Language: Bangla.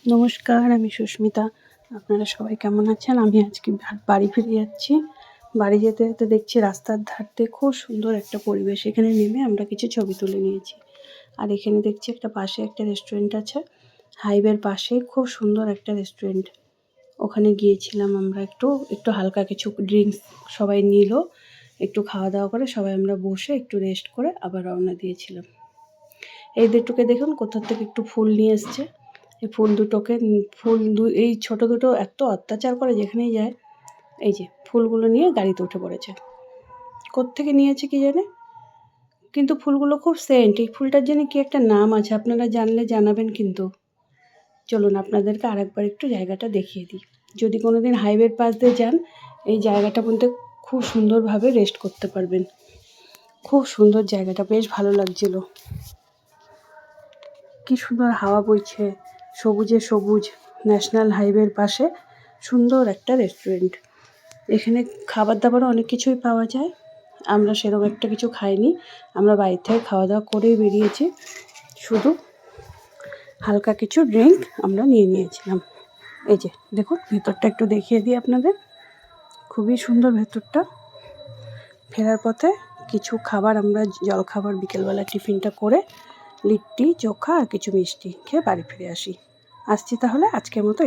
নমস্কার, আমি সুস্মিতা। আপনারা সবাই কেমন আছেন? আমি আজকে বাড়ি ফিরে যাচ্ছি। বাড়ি যেতে যেতে দেখছি রাস্তার ধার দিয়ে খুব সুন্দর একটা পরিবেশ। এখানে নেমে আমরা কিছু ছবি তুলে নিয়েছি। আর এখানে দেখছি পাশে একটা রেস্টুরেন্ট আছে। হাইওয়ের পাশেই খুব সুন্দর একটা রেস্টুরেন্ট। ওখানে গিয়েছিলাম আমরা একটু হালকা কিছু ড্রিঙ্কস সবাই নিল। একটু খাওয়া দাওয়া করে সবাই আমরা বসে একটু রেস্ট করে আবার রওনা দিয়েছিলাম। এই দুটোকে দেখুন কোথা থেকে একটু ফুল নিয়ে এসছে। এই এই ছোট দুটো এত অত্যাচার করে যেখানেই যায়। এই যে ফুলগুলো নিয়ে গাড়িতে উঠে পড়েছে। কোত্থেকে নিয়েছে কি জানে, কিন্তু ফুলগুলো খুব সেন্ট। এই ফুলটার জন্য কি একটা নাম আছে, আপনারা জানলে জানাবেন কিন্তু। চলুন আপনাদেরকে আরেকবার একটু জায়গাটা দেখিয়ে দিই। যদি কোনো দিন হাইওয়ের পাশ দিয়ে যান, এই জায়গাটা মধ্যে খুব সুন্দরভাবে রেস্ট করতে পারবেন। খুব সুন্দর জায়গাটা, বেশ ভালো লাগছিল। কি সুন্দর হাওয়া বইছে, সবুজে সবুজ। ন্যাশনাল হাইওয়ের পাশে সুন্দর একটা রেস্টুরেন্ট। এখানে খাবার দাবারও অনেক কিছুই পাওয়া যায়। আমরা সেরকম একটা কিছু খাইনি, আমরা বাড়ি থেকে খাওয়া দাওয়া করেই বেরিয়েছি। শুধু হালকা কিছু ড্রিঙ্ক আমরা নিয়ে নিয়েছিলাম। এই যে দেখুন, ভেতরটা একটু দেখিয়ে দিই আপনাদের। খুবই সুন্দর ভেতরটা। ফেরার পথে কিছু খাবার, আমরা জলখাবার বিকেলবেলা টিফিনটা করে লিট্টি চোখা আর কিছু মিষ্টি খেয়ে বাড়ি ফিরে আসি। আসছি তাহলে আজকের মতো।